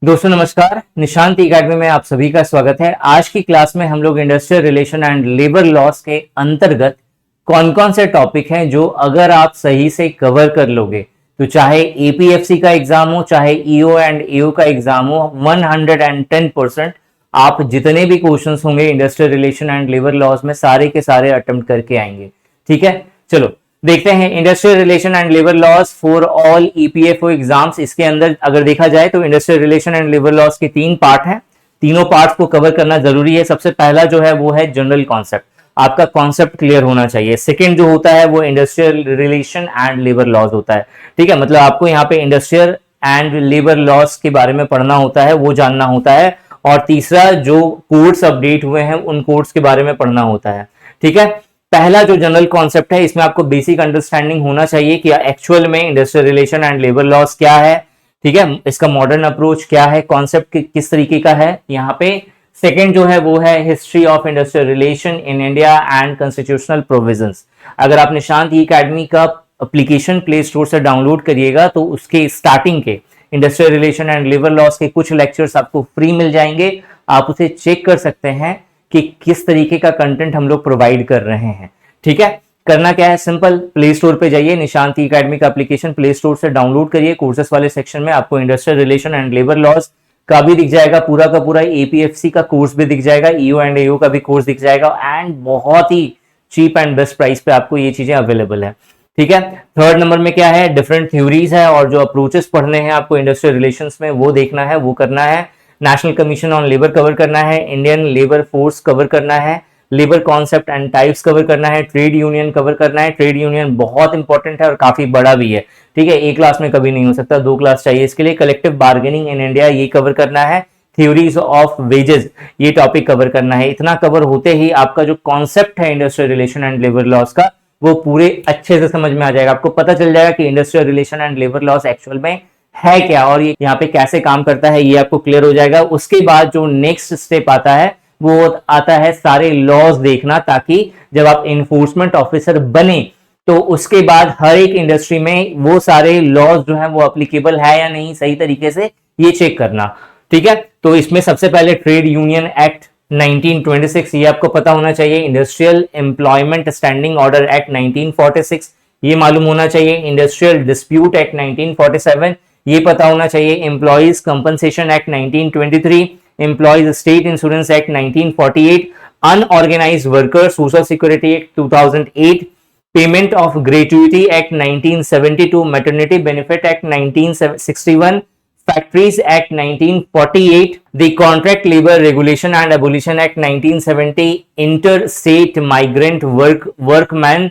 दोस्तों नमस्कार, निशांत एकेडमी में आप सभी का स्वागत है। आज की क्लास में हम लोग industrial relation and labour laws के अंतर्गत कौन कौन से टॉपिक हैं जो अगर आप सही से कवर कर लोगे तो चाहे एपीएफसी का एग्जाम हो, चाहे ईओ एंड एओ का एग्जाम हो, 110% आप जितने भी क्वेश्चंस होंगे industrial relation and labour laws में सारे के सारे अटेम्प्ट करके आएंगे। ठीक है, चलो देखते हैं industrial relation and labour laws for all EPFO exams. इसके अंदर अगर देखा जाए तो industrial relation and labour laws के 3 पार्ट हैं। तीनों पार्ट्स को कवर करना जरूरी है। सबसे पहला जो है वो है जनरल कॉन्सेप्ट, आपका कॉन्सेप्ट क्लियर होना चाहिए। सेकंड जो होता है वो industrial relation and labour laws होता है। ठीक है, मतलब आपको यहाँ पे इंडस्ट्रियल एंड लेबर लॉस के बारे में पढ़ना होता है, वो जानना होता है। और तीसरा जो कोड्स अपडेट हुए हैं उन कोड्स के बारे में पढ़ना होता है। ठीक है, पहला जो जनरल कॉन्सेप्ट है इसमें आपको बेसिक अंडरस्टैंडिंग होना चाहिए कि एक्चुअल में industrial relation and labour laws क्या है। ठीक है, इसका मॉडर्न अप्रोच क्या है, कॉन्सेप्ट किस तरीके का है यहाँ पे। सेकंड जो है वो है history of industrial relation in India and constitutional provisions. अगर आप निशांत एकेडमी का एप्लीकेशन प्ले स्टोर से डाउनलोड करिएगा तो उसके स्टार्टिंग के industrial relation and labour laws के कुछ लेक्चर्स आपको फ्री मिल जाएंगे। आप उसे चेक कर सकते हैं कि किस तरीके का कंटेंट हम लोग प्रोवाइड कर रहे हैं। ठीक है, करना क्या है, सिंपल, प्ले स्टोर पे जाइए, निशांत एकेडमी का एप्लीकेशन प्ले स्टोर से डाउनलोड करिए। कोर्सेस वाले सेक्शन में आपको industrial relation and labour laws का भी दिख जाएगा, पूरा का पूरा एपीएफसी का कोर्स भी दिख जाएगा, ईओ एंड एओ का भी कोर्स दिख जाएगा एंड बहुत ही चीप एंड बेस्ट प्राइस पे आपको ये चीजें अवेलेबल है। ठीक है, थर्ड नंबर में क्या है, डिफरेंट थ्योरीज है और जो अप्रोचेस पढ़ने हैं आपको इंडस्ट्रियल रिलेशंस में वो देखना है, वो करना है। National commission on labour cover करना है, इंडियन लेबर फोर्स कवर करना है, labour concept and types cover करना है, ट्रेड यूनियन कवर करना है। ट्रेड यूनियन बहुत इंपॉर्टेंट है और काफी बड़ा भी है। ठीक है, एक क्लास में कभी नहीं हो सकता, 2 क्लास चाहिए इसके लिए। कलेक्टिव बार्गेनिंग इन इंडिया ये कवर करना है। थ्योरीज ऑफ वेजेस ये टॉपिक कवर करना है। इतना कवर होते ही आपका जो कॉन्सेप्ट है industrial relation and labour laws का वो पूरे अच्छे से समझ में आ जाएगा। आपको पता चल जाएगा कि industrial relation and labour laws actual में है क्या और ये यहाँ पे कैसे काम करता है, ये आपको क्लियर हो जाएगा। उसके बाद जो नेक्स्ट स्टेप आता है वो आता है सारे लॉज देखना, ताकि जब आप इन्फोर्समेंट ऑफिसर बने तो उसके बाद हर एक इंडस्ट्री में वो सारे लॉज जो है वो अप्लीकेबल है या नहीं, सही तरीके से ये चेक करना। ठीक है, तो इसमें सबसे पहले ट्रेड यूनियन एक्ट 1926 ये आपको पता होना चाहिए। Industrial employment standing order act 1946 ये मालूम होना चाहिए। इंडस्ट्रियल डिस्प्यूट एक्ट 1947 ये पता होना चाहिए। Employees compensation act 1923, employees state insurance act 1948, unorganised workers social security act 2008, payment of gratuity act 1972, maternity benefit act 1961, factories act 1948, the contract labour regulation and abolition act 1970, inter state migrant workman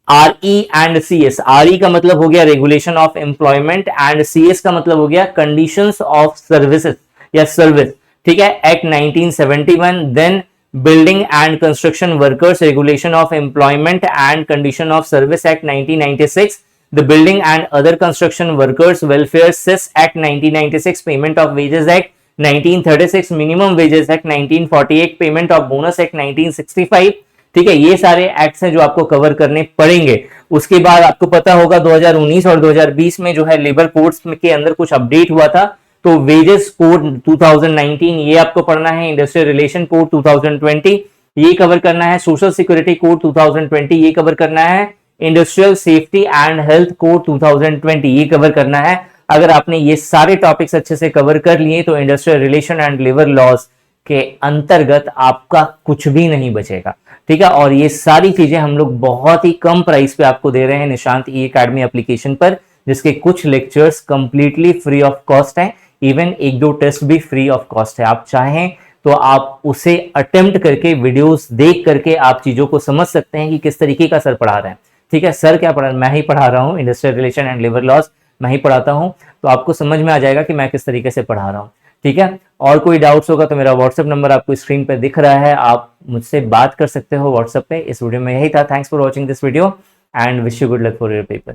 RE and CS. RE का मतलब हो गया regulation of employment and CS का मतलब हो गया conditions of services या service. ठीक है, act 1971। Then building and construction workers regulation of employment and condition of service act 1996, the building and other construction workers welfare cess act 1996, payment of wages act 1936, minimum wages act 1948, payment of bonus act 1965। ठीक है, ये सारे acts हैं जो आपको cover करने पड़ेंगे। उसके बाद आपको पता होगा 2019 और 2020 में जो है लेबर कोड्स के अंदर कुछ अपडेट हुआ था, तो वेजेस कोड 2019 ये आपको पढ़ना है। इंडस्ट्रियल रिलेशन कोड 2020 ये कवर करना है। सोशल सिक्योरिटी कोड 2020 ये कवर करना है। Industrial safety and health code 2020 ये कवर करना है। अगर आपने ये सारे टॉपिक्स अच्छे से कवर कर लिए तो industrial relation and labour laws के अंतर्गत आपका कुछ भी नहीं बचेगा। ठीक है, और ये सारी चीजें हम लोग बहुत ही कम प्राइस पे आपको दे रहे हैं निशांत ई एकेडमी एप्लीकेशन पर, जिसके कुछ lectures completely free of cost हैं। इवन 1-2 टेस्ट भी फ्री ऑफ कॉस्ट है। आप चाहें तो आप उसे अटेम्प्ट करके वीडियोस देख करके आप चीजों को समझ सकते हैं कि किस तरीके का सर पढ़ा रहे हैं। ठीक है, सर क्या पढ़ा, मैं ही पढ़ा रहा हूँ, industrial relation and labour laws मैं ही पढ़ाता हूँ, तो आपको समझ में आ जाएगा कि मैं किस तरीके से पढ़ा रहा हूँ। ठीक है, और कोई डाउट्स होगा तो मेरा व्हाट्सएप नंबर आपको स्क्रीन पर दिख रहा है, आप मुझसे बात कर सकते हो व्हाट्सएप पे। इस वीडियो में यही था। Thanks for watching this video and wish you good luck for your paper.